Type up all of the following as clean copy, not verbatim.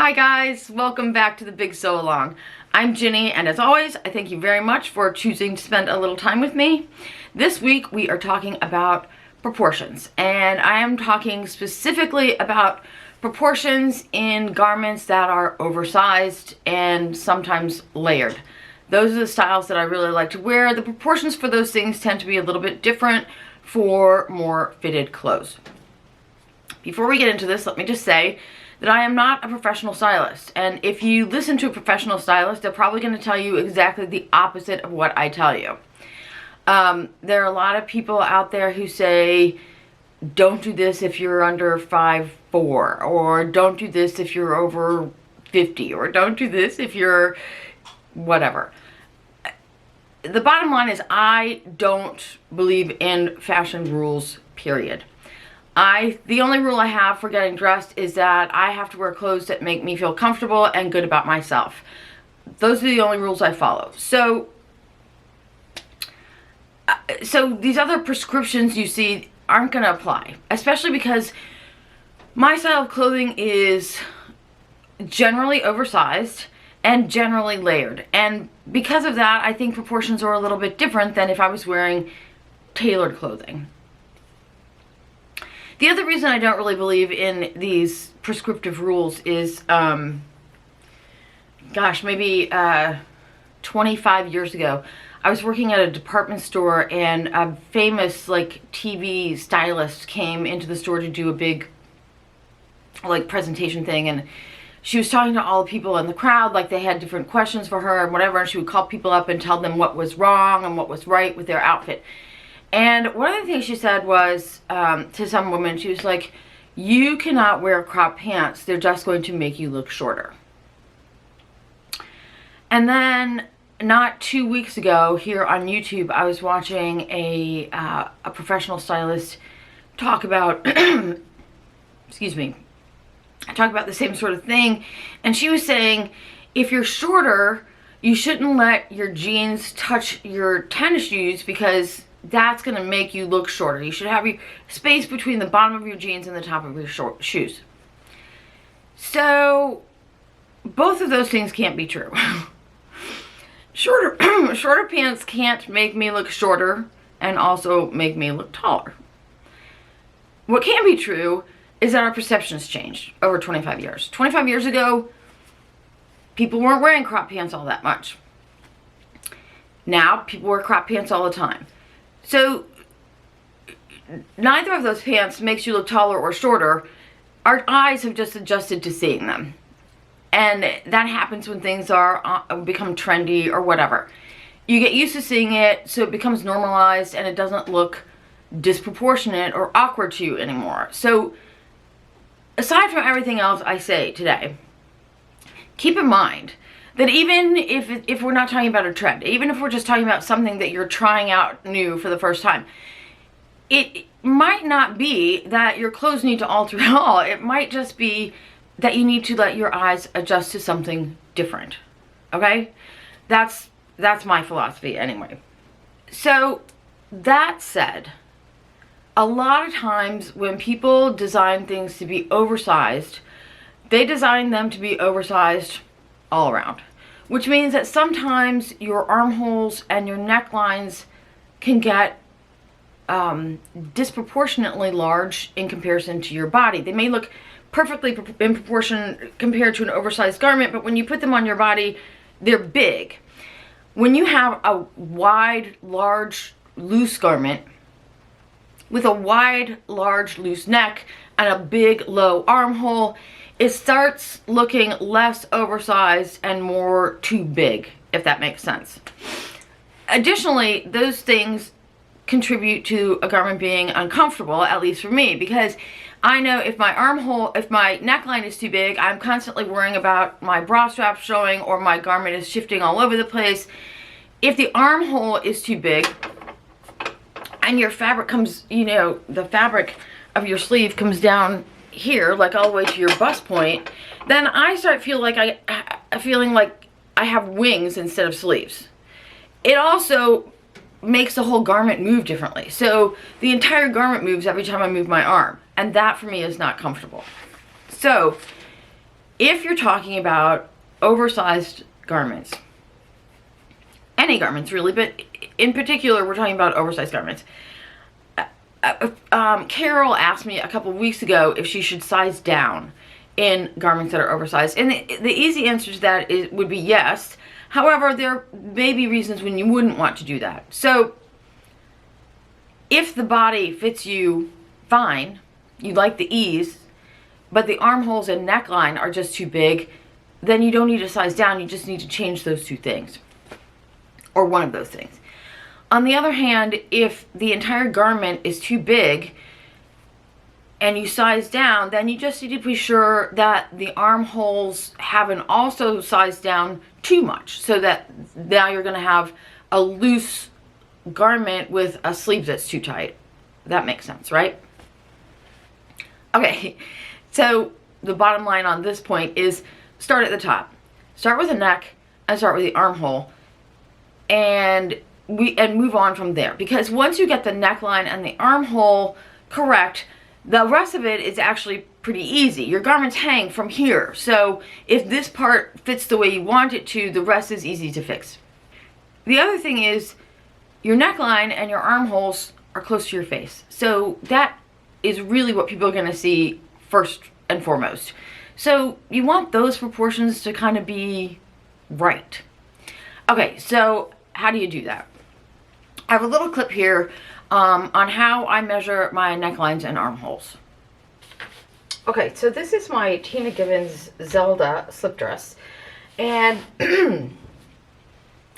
Hi guys, welcome back to the Big Sew Along. I'm Ginny, and as always, I thank you very much for choosing to spend a little time with me. This week we are talking about proportions, and I am talking specifically about proportions in garments that are oversized and sometimes layered. Those are the styles that I really like to wear. The proportions for those things tend to be a little bit different for more fitted clothes. Before we get into this, let me just say that I am not a professional stylist, and if you listen to a professional stylist, they're probably going to tell you exactly the opposite of what I tell you. There are a lot of people out there who say, don't do this if you're under 5'4", or don't do this if you're over 50, or don't do this if you're whatever. The bottom line is I don't believe in fashion rules, period. The only rule I have for getting dressed is that I have to wear clothes that make me feel comfortable and good about myself. Those are the only rules I follow. So these other prescriptions you see aren't going to apply, especially because my style of clothing is generally oversized and generally layered. And because of that, I think proportions are a little bit different than if I was wearing tailored clothing. The other reason I don't really believe in these prescriptive rules is, maybe 25 years ago, I was working at a department store, and a famous TV stylist came into the store to do a big presentation thing, and she was talking to all the people in the crowd, they had different questions for her and whatever, and she would call people up and tell them what was wrong and what was right with their outfit. And one of the things she said was, to some woman, she was like, you cannot wear crop pants. They're just going to make you look shorter. And then not 2 weeks ago here on YouTube, I was watching a professional stylist talk about, excuse me, talk about the same sort of thing. And she was saying, if you're shorter, you shouldn't let your jeans touch your tennis shoes because that's going to make you look shorter. You should have your space between the bottom of your jeans and the top of your shoes. So both of those things can't be true. Shorter pants can't make me look shorter and also make me look taller. What can be true is that our perceptions changed over 25 years. 25 years ago, people weren't wearing crop pants all that much. Now, people wear crop pants all the time. So, neither of those pants makes you look taller or shorter. Our eyes have just adjusted to seeing them. And that happens when things become trendy or whatever. You get used to seeing it, so it becomes normalized and it doesn't look disproportionate or awkward to you anymore. So, aside from everything else I say today, keep in mind that even if we're not talking about a trend, even if we're just talking about something that you're trying out new for the first time, it might not be that your clothes need to alter at all. It might just be that you need to let your eyes adjust to something different. Okay? That's my philosophy anyway. So, that said, a lot of times when people design things to be oversized, they design them to be oversized all around. Which means that sometimes your armholes and your necklines can get disproportionately large in comparison to your body. They may look perfectly in proportion compared to an oversized garment, but when you put them on your body, they're big. When you have a wide, large, loose garment with a wide, large, loose neck and a big, low armhole, it starts looking less oversized and more too big, if that makes sense. Additionally, those things contribute to a garment being uncomfortable, at least for me, because I know if my neckline is too big, I'm constantly worrying about my bra strap showing or my garment is shifting all over the place. If the armhole is too big and your fabric comes, the fabric of your sleeve comes down here, all the way to your bust point, then I start feeling like I have wings instead of sleeves. It also makes the whole garment move differently. So the entire garment moves every time I move my arm, and that for me is not comfortable. So If you're talking about oversized garments, any garments really, but in particular, we're talking about oversized garments. Carol asked me a couple weeks ago if she should size down in garments that are oversized. And the easy answer to that would be yes. However, there may be reasons when you wouldn't want to do that. So if the body fits you fine, you like the ease, but the armholes and neckline are just too big, then you don't need to size down. You just need to change those two things, or one of those things. On the other hand, if the entire garment is too big and you size down, then you just need to be sure that the armholes haven't also sized down too much, so that now you're going to have a loose garment with a sleeve that's too tight. That makes sense, right? Okay, so the bottom line on this point is start at the top. Start with the neck and start with the armhole, and move on from there. Because once you get the neckline and the armhole correct, the rest of it is actually pretty easy. Your garments hang from here, so if this part fits the way you want it to, the rest is easy to fix. The other thing is your neckline and your armholes are close to your face, so that is really what people are going to see first and foremost. So you want those proportions to kind of be right. Okay, so how do you do that? I have a little clip here on how I measure my necklines and armholes. Okay, so this is my Givens Zelda slip dress, and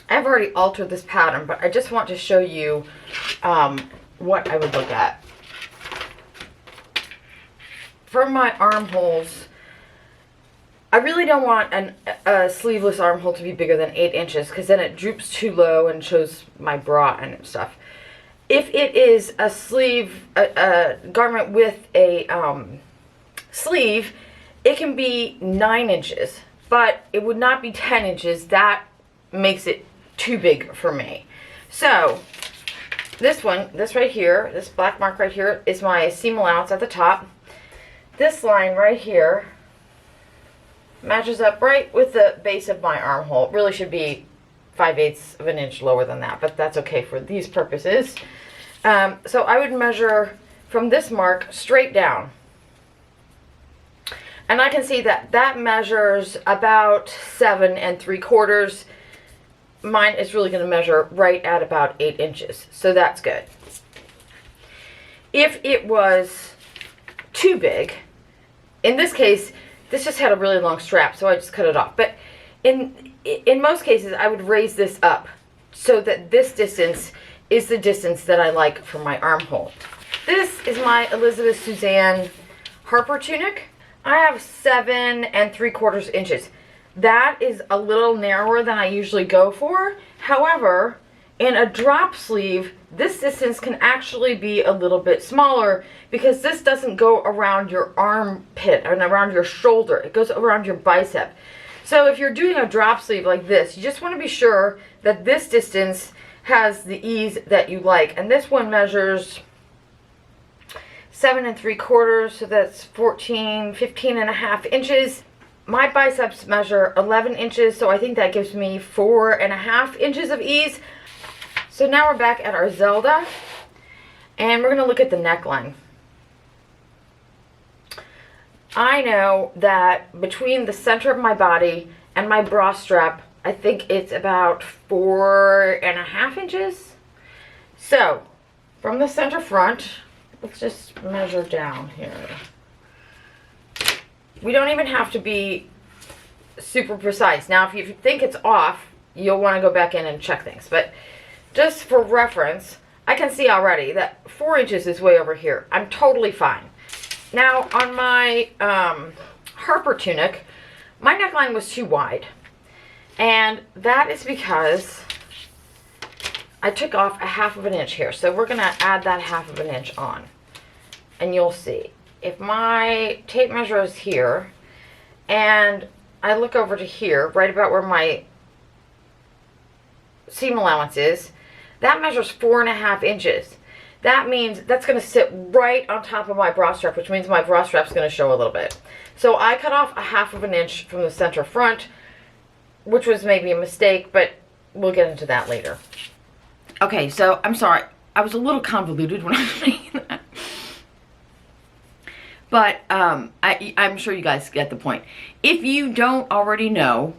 I've already altered this pattern, but I just want to show you what I would look at. For my armholes, I really don't want a sleeveless armhole to be bigger than 8 inches, because then it droops too low and shows my bra and stuff. If it is a sleeve, a garment with a sleeve, it can be 9 inches, but it would not be 10 inches. That makes it too big for me. So this one, this right here, this black mark right here is my seam allowance at the top. This line right here matches up right with the base of my armhole. It really should be 5/8 of an inch lower than that, but that's okay for these purposes. So I would measure from this mark straight down. And I can see that that measures about 7 3/4. Mine is really going to measure right at about 8 inches. So that's good. If it was too big, in this case, this just had a really long strap, so I just cut it off. But in most cases, I would raise this up so that this distance is the distance that I like for my armhole. This is my Suzanne Harper tunic. I have 7 3/4 inches. That is a little narrower than I usually go for. However, in a drop sleeve, this distance can actually be a little bit smaller, because this doesn't go around your armpit and around your shoulder. It goes around your bicep. So if you're doing a drop sleeve like this, you just want to be sure that this distance has the ease that you like. And this one measures 7 3/4, so that's 15.5 inches. My biceps measure 11 inches, so I think that gives me 4.5 inches of ease. So now we're back at our Zelda, and we're going to look at the neckline. I know that between the center of my body and my bra strap, I think it's about 4.5 inches. So from the center front, let's just measure down here. We don't even have to be super precise. Now, if you think it's off, you'll want to go back in and check things. But just for reference, I can see already that 4 inches is way over here. I'm totally fine. Now, on my Harper tunic, my neckline was too wide. And that is because I took off 1/2 inch here. So we're going to add that 1/2 inch on. And you'll see. If my tape measure is here, and I look over to here, right about where my seam allowance is, that measures 4.5 inches. That means that's going to sit right on top of my bra strap, which means my bra strap is going to show a little bit. So I cut off a 1/2 inch from the center front, which was maybe a mistake, but we'll get into that later. Okay, so I'm sorry. I was a little convoluted when I was making that. But I'm sure you guys get the point. If you don't already know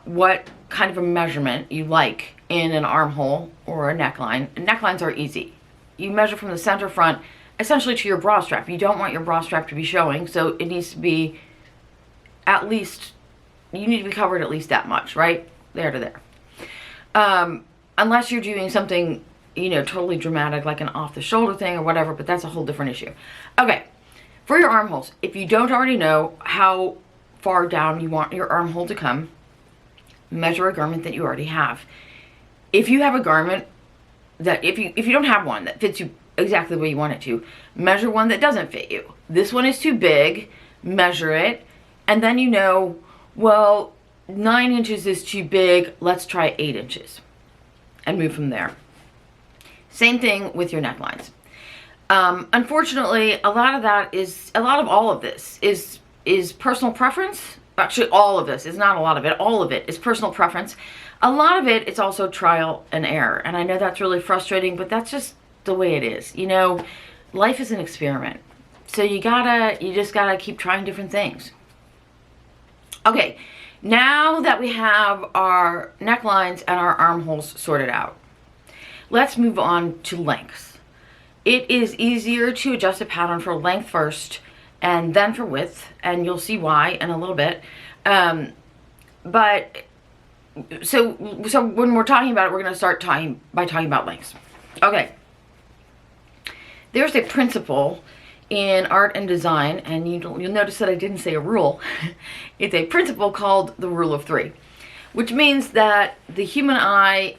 what kind of a measurement you like in an armhole or a neckline, necklines are easy. You measure from the center front essentially to your bra strap. You don't want your bra strap to be showing, so it needs to be at least, you need to be covered at least that much, right? There to there. Unless you're doing something, you know, totally dramatic, like an off-the-shoulder thing or whatever, but that's a whole different issue. Okay, for your armholes, if you don't already know how far down you want your armhole to come, measure a garment that you already have. If you have a garment that, if you don't have one that fits you exactly the way you want it to, measure one that doesn't fit you. This one is too big, measure it, and then you know, well, 9 inches is too big, let's try 8 inches, and move from there. Same thing with your necklines. Unfortunately, a lot of all of this is personal preference. Actually, all of this is not a lot of it. All of it is personal preference. A lot of it is also trial and error. And I know that's really frustrating, but that's just the way it is. You know, life is an experiment. So you just gotta keep trying different things. Okay, now that we have our necklines and our armholes sorted out, let's move on to lengths. It is easier to adjust a pattern for length first and then for width, and you'll see why in a little bit. But so when we're talking about it, we're going to start talking about lengths. Okay. There's a principle in art and design, and you'll notice that I didn't say a rule. It's a principle called the rule of 3, which means that the human eye,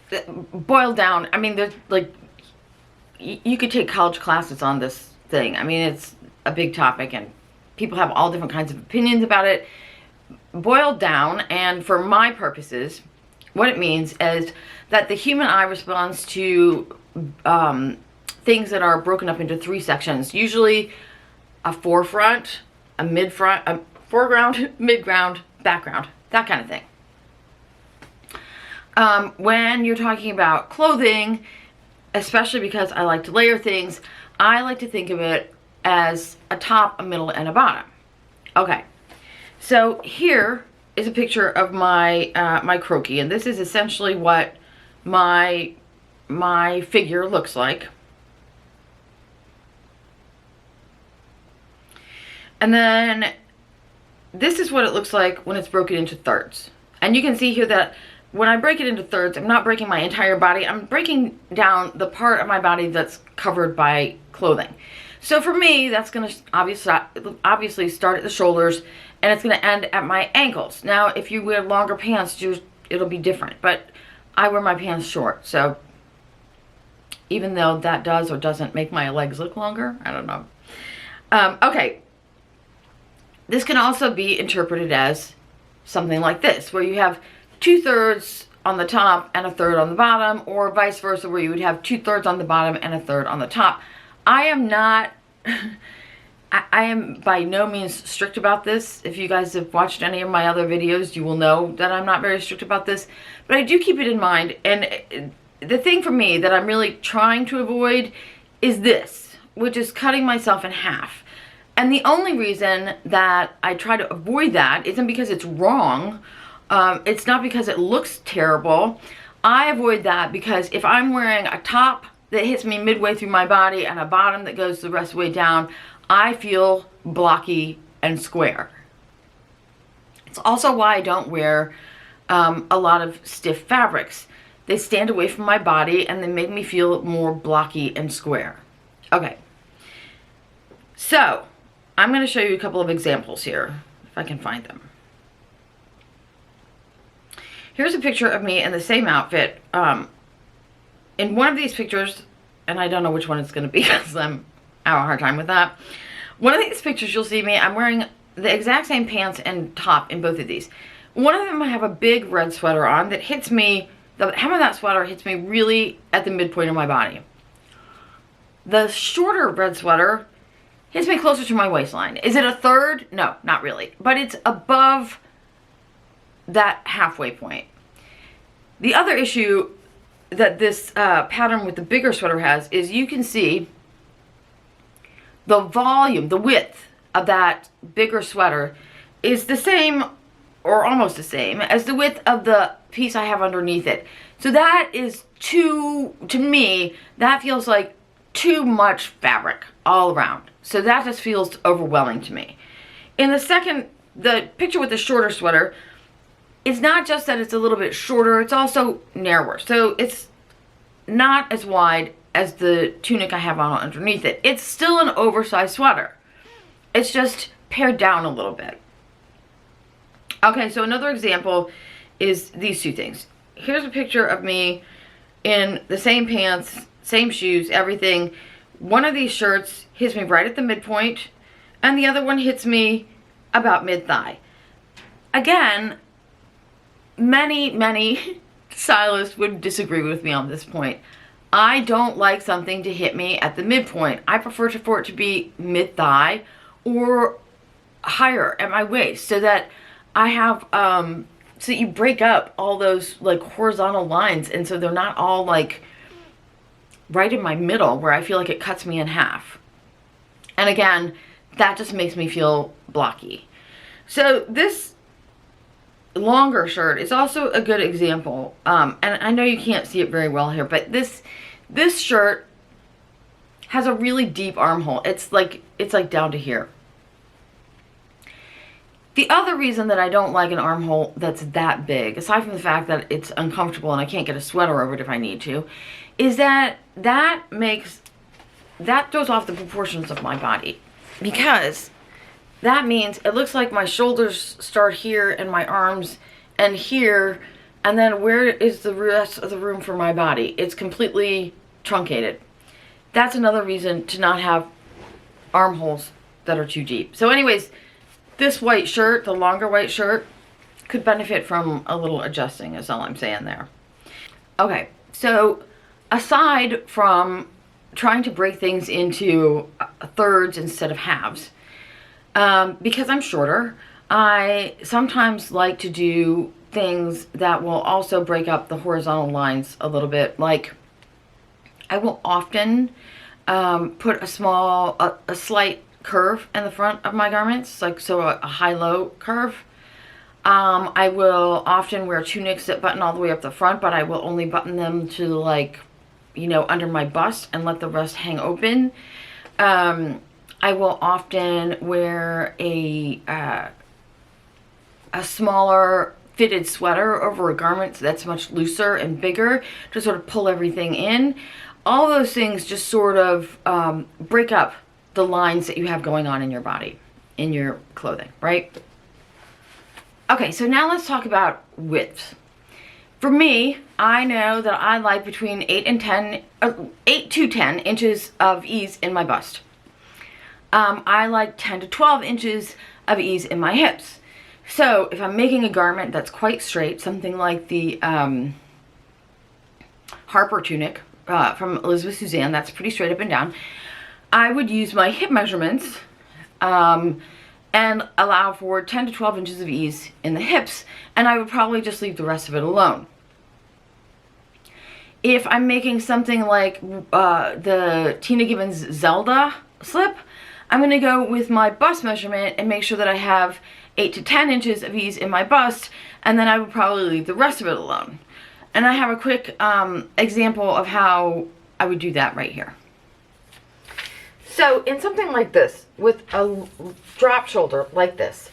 boiled down, I mean, there's like, you could take college classes on this thing. I mean, it's a big topic and people have all different kinds of opinions about it. Boiled down, and for my purposes, what it means is that the human eye responds to things that are broken up into 3 sections, usually a forefront, a mid-front, a foreground, mid-ground, background, that kind of thing. When you're talking about clothing, especially because I like to layer things, I like to think of it as a top, a middle, and a bottom. Okay, so here is a picture of my my croquis, and this is essentially what my figure looks like. And then this is what it looks like when it's broken into thirds. And you can see here that when I break it into thirds, I'm not breaking my entire body. I'm breaking down the part of my body that's covered by clothing. So for me, that's going to obviously start at the shoulders, and it's going to end at my ankles. Now, if you wear longer pants, it'll be different. But I wear my pants short, so even though that does or doesn't make my legs look longer, I don't know. Okay. This can also be interpreted as something like this, where you have 2/3 on the top and 1/3 on the bottom, or vice versa, where you would have 2/3 on the bottom and 1/3 on the top. I am not, I am by no means strict about this. If you guys have watched any of my other videos, you will know that I'm not very strict about this, but I do keep it in mind. And the thing for me that I'm really trying to avoid is this, which is cutting myself in half. And the only reason that I try to avoid that isn't because it's wrong. It's not because it looks terrible. I avoid that because if I'm wearing a top that hits me midway through my body and a bottom that goes the rest of the way down, I feel blocky and square. It's also why I don't wear a lot of stiff fabrics. They stand away from my body and they make me feel more blocky and square. Okay, so I'm going to show you a couple of examples here, if I can find them. Here's a picture of me in the same outfit. In one of these pictures, and I don't know which one it's going to be because I have a hard time with that. One of these pictures you'll see me, I'm wearing the exact same pants and top in both of these. One of them I have a big red sweater on that hits me, the hem of that sweater hits me really at the midpoint of my body. The shorter red sweater hits me closer to my waistline. Is it a third? No, not really. But it's above that halfway point. The other issue that this pattern with the bigger sweater has is you can see the volume, the width of that bigger sweater is the same or almost the same as the width of the piece I have underneath it. So that is to me, that feels like too much fabric all around. So that just feels overwhelming to me. In the picture with the shorter sweater, it's not just that it's a little bit shorter, it's also narrower. So it's not as wide as the tunic I have on underneath it. It's still an oversized sweater. It's just pared down a little bit. Okay, so another example is these two things. Here's a picture of me in the same pants, same shoes, everything. One of these shirts hits me right at the midpoint, and the other one hits me about mid-thigh. Again, many stylists would disagree with me on this point. I don't like something to hit me at the midpoint. I prefer for it to be mid-thigh or higher at my waist, so that I have, so that you break up all those like horizontal lines, and so they're not all like right in my middle where I feel like it cuts me in half. And again, that just makes me feel blocky. So this longer shirt is also a good example, and I know you can't see it very well here, but this shirt has a really deep armhole. It's like down to here. The other reason that I don't like an armhole that's that big, aside from the fact that it's uncomfortable and I can't get a sweater over it if I need to, is that throws off the proportions of my body, because that means it looks like my shoulders start here and my arms and here, and then where is the rest of the room for my body? It's completely truncated. That's another reason to not have armholes that are too deep. So anyways, this white shirt, the longer white shirt, could benefit from a little adjusting, is all I'm saying there. Okay, so aside from trying to break things into thirds instead of halves, because I'm shorter, I sometimes like to do things that will also break up the horizontal lines a little bit. Like, I will often put a slight curve in the front of my garments, like so a high-low curve. I will often wear tunics that button all the way up the front, but I will only button them to, like, you know, under my bust and let the rest hang open. I will often wear a smaller fitted sweater over a garment that's much looser and bigger to sort of pull everything in. All those things just sort of break up the lines that you have going on in your body, in your clothing, right? Okay, so now let's talk about width. For me, I know that I like between 8 to 10 inches of ease in my bust. I like 10 to 12 inches of ease in my hips. So if I'm making a garment that's quite straight, something like the Harper tunic from Elizabeth Suzanne, that's pretty straight up and down, I would use my hip measurements and allow for 10 to 12 inches of ease in the hips, and I would probably just leave the rest of it alone. If I'm making something like the Givens Zelda slip, I'm going to go with my bust measurement and make sure that I have 8 to 10 inches of ease in my bust, and then I would probably leave the rest of it alone. And I have a quick example of how I would do that right here. So in something like this, with a drop shoulder like this,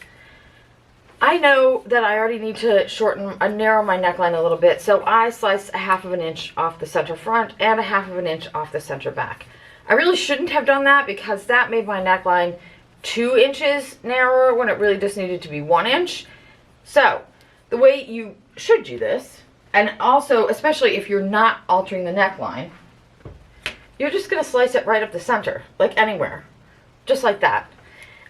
I know that I already need to narrow my neckline a little bit, so I slice a 1/2 inch off the center front and a 1/2 inch off the center back. I really shouldn't have done that, because that made my neckline 2 inches narrower when it really just needed to be 1 inch. So the way you should do this, and also especially if you're not altering the neckline, you're just going to slice it right up the center, like anywhere, just like that,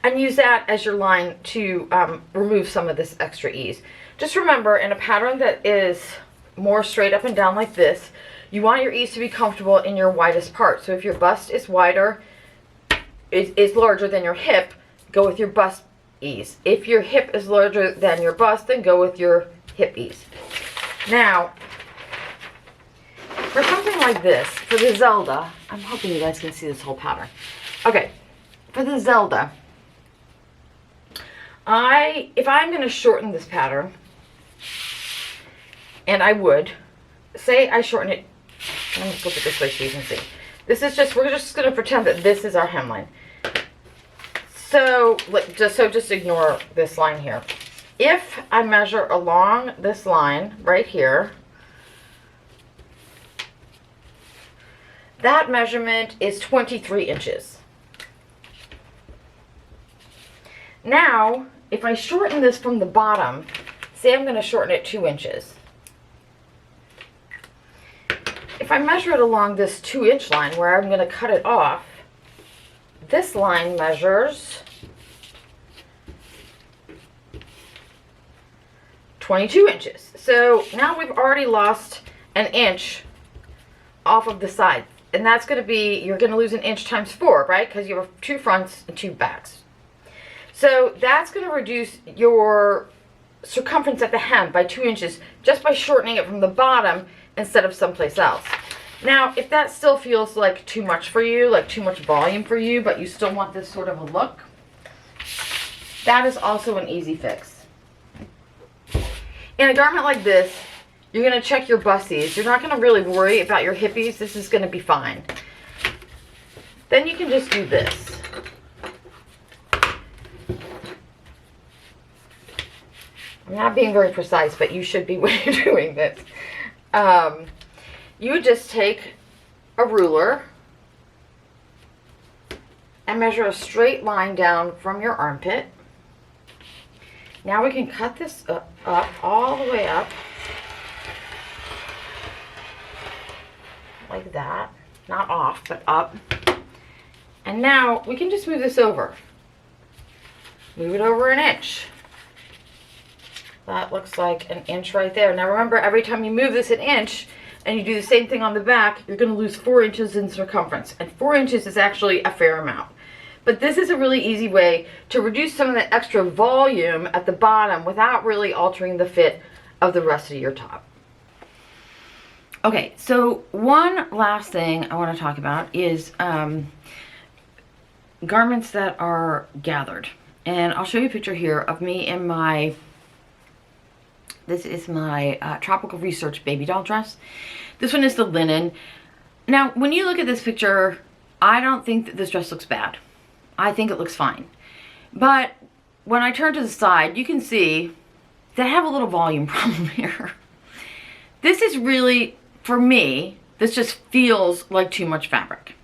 and use that as your line to remove some of this extra ease. Just remember, in a pattern that is more straight up and down like this, you want your ease to be comfortable in your widest part. So if your bust is wider, is larger than your hip, go with your bust ease. If your hip is larger than your bust, then go with your hip ease. Now, for something like this, for the Zelda, I'm hoping you guys can see this whole pattern. Okay, for the Zelda, if I'm going to shorten this pattern, and I would, say I shorten it, let me flip it this way so you can see. This is just, we're just going to pretend that this is our hemline. So, just ignore this line here. If I measure along this line right here, that measurement is 23 inches. Now, if I shorten this from the bottom, say I'm going to shorten it 2 inches. If I measure it along this 2-inch line where I'm going to cut it off, this line measures 22 inches. So now we've already lost an inch off of the side. And that's going to be, you're going to lose an inch times 4, right? Because you have 2 fronts and 2 backs. So that's going to reduce your circumference at the hem by 2 inches just by shortening it from the bottom instead of someplace else. Now, if that still feels like too much for you, like too much volume for you, but you still want this sort of a look, that is also an easy fix. In a garment like this, you're going to check your bussies. You're not going to really worry about your hippies. This is going to be fine. Then you can just do this. I'm not being very precise, but you should be when you're doing this. You would just take a ruler and measure a straight line down from your armpit. Now we can cut this up all the way up. Like that. Not off, but up. And now we can just move this over. Move it over an inch. That looks like an inch right there. Now remember, every time you move this an inch and you do the same thing on the back, you're going to lose 4 inches in circumference. And 4 inches is actually a fair amount. But this is a really easy way to reduce some of the extra volume at the bottom without really altering the fit of the rest of your top. Okay, so one last thing I want to talk about is garments that are gathered. And I'll show you a picture here of me in my, this is my Tropical Research baby doll dress. This one is the linen. Now, when you look at this picture, I don't think that this dress looks bad. I think it looks fine. But when I turn to the side, you can see that I have a little volume problem here. This is really, for me, this just feels like too much fabric.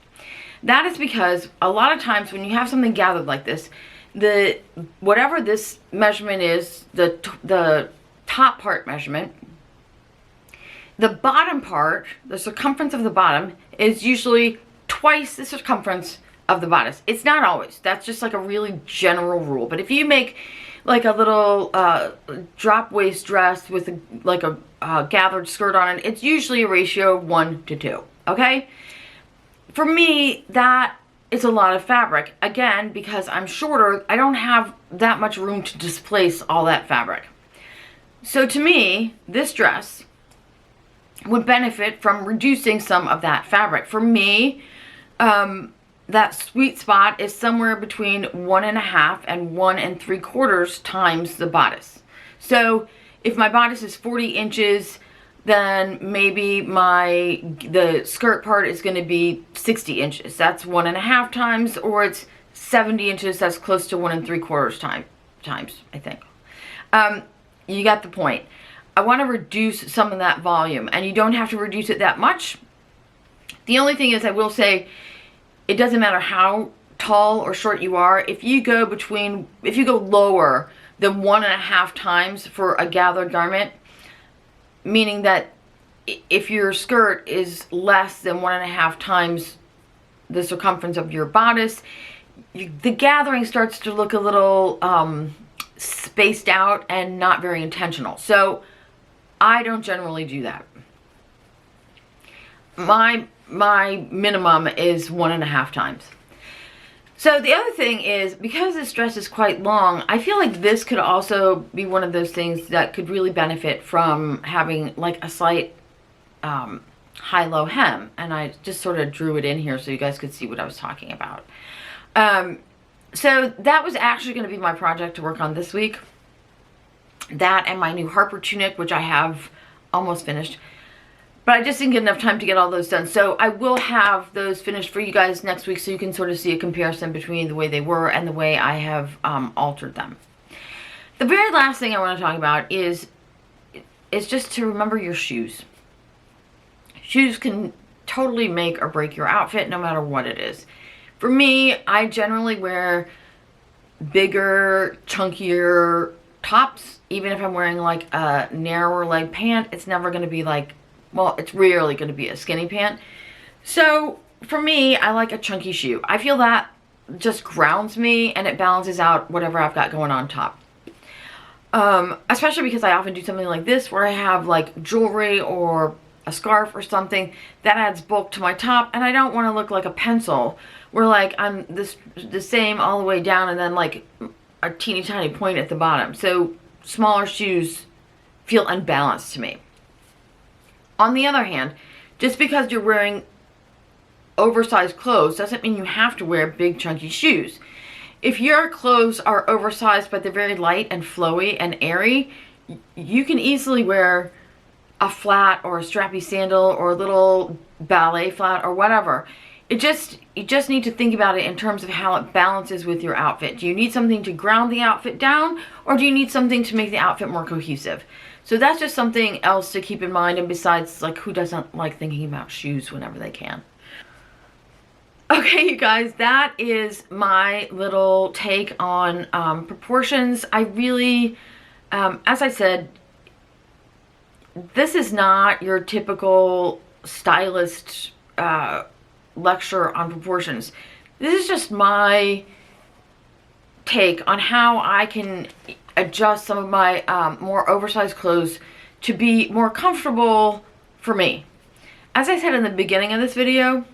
That is because a lot of times when you have something gathered like this, whatever this measurement is, the top part measurement, the bottom part, the circumference of the bottom, is usually twice the circumference of the bodice. It's not always. That's just like a really general rule. But if you make like a little drop waist dress with like a gathered skirt on it, it's usually a ratio of 1 to 2. Okay? For me, that is a lot of fabric. Again, because I'm shorter, I don't have that much room to displace all that fabric. So to me, this dress would benefit from reducing some of that fabric. For me, that sweet spot is somewhere between 1.5 and 1 3/4 times the bodice. So if my bodice is 40 inches, then maybe the skirt part is going to be 60 inches. That's 1.5 times, or it's 70 inches. That's close to 1 3/4 times, I think. You got the point. I want to reduce some of that volume, and you don't have to reduce it that much. The only thing is, I will say, it doesn't matter how tall or short you are. If you go lower than 1.5 times for a gathered garment, meaning that if your skirt is less than 1.5 times the circumference of your bodice, the gathering starts to look a little spaced out and not very intentional. So I don't generally do that. My minimum is 1.5 times. So the other thing is, because this dress is quite long, I feel like this could also be one of those things that could really benefit from having like a slight high-low hem. And I just sort of drew it in here so you guys could see what I was talking about. So that was actually going to be my project to work on this week. That and my new Harper tunic, which I have almost finished. But I just didn't get enough time to get all those done. So I will have those finished for you guys next week so you can sort of see a comparison between the way they were and the way I have altered them. The very last thing I want to talk about is just to remember your shoes. Shoes can totally make or break your outfit no matter what it is. For me, I generally wear bigger, chunkier tops. Even if I'm wearing like a narrower leg pant, it's never going to be like, well, it's rarely going to be a skinny pant. So for me, I like a chunky shoe. I feel that just grounds me and it balances out whatever I've got going on top. Especially because I often do something like this where I have like jewelry or a scarf or something that adds bulk to my top, and I don't want to look like a pencil where like I'm the same all the way down and then like a teeny tiny point at the bottom. So smaller shoes feel unbalanced to me. On the other hand, just because you're wearing oversized clothes doesn't mean you have to wear big chunky shoes. If your clothes are oversized but they're very light and flowy and airy, you can easily wear a flat or a strappy sandal or a little ballet flat or whatever. You just need to think about it in terms of how it balances with your outfit. Do you need something to ground the outfit down, or do you need something to make the outfit more cohesive? So that's just something else to keep in mind. And besides, like, who doesn't like thinking about shoes whenever they can? Okay, you guys, that is my little take on proportions. I really, as I said, this is not your typical stylist lecture on proportions. This is just my take on how I can adjust some of my more oversized clothes to be more comfortable for me. As I said in the beginning of this video,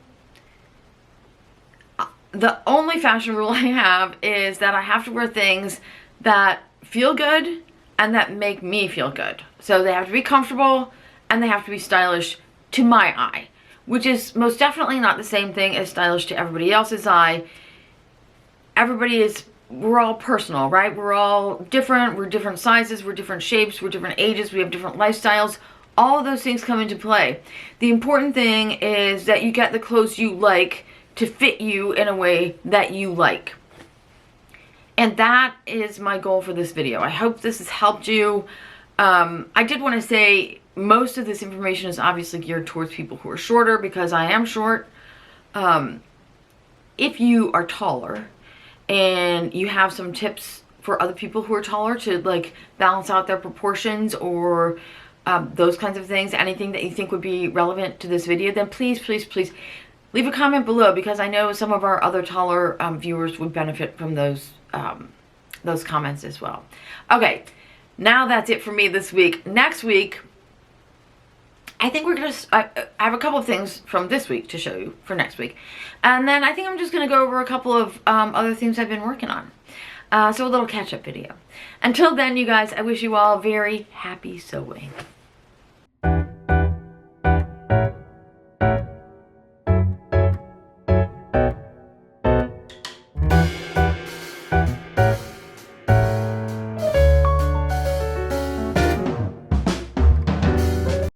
the only fashion rule I have is that I have to wear things that feel good and that make me feel good. So they have to be comfortable and they have to be stylish to my eye, which is most definitely not the same thing as stylish to everybody else's eye. We're all personal, right? We're all different. We're different sizes. We're different shapes. We're different ages. We have different lifestyles. All of those things come into play. The important thing is that you get the clothes you like to fit you in a way that you like. And that is my goal for this video. I hope this has helped you. I did want to say most of this information is obviously geared towards people who are shorter because I am short. If you are taller and you have some tips for other people who are taller to like balance out their proportions or those kinds of things, anything that you think would be relevant to this video, then please, please, please leave a comment below, because I know some of our other taller viewers would benefit from those comments as well. Okay, now that's it for me this week. Next week, I think we're gonna, I have a couple of things from this week to show you for next week. And then I think I'm just gonna go over a couple of other things I've been working on. So a little catch-up video. Until then, you guys, I wish you all very happy sewing.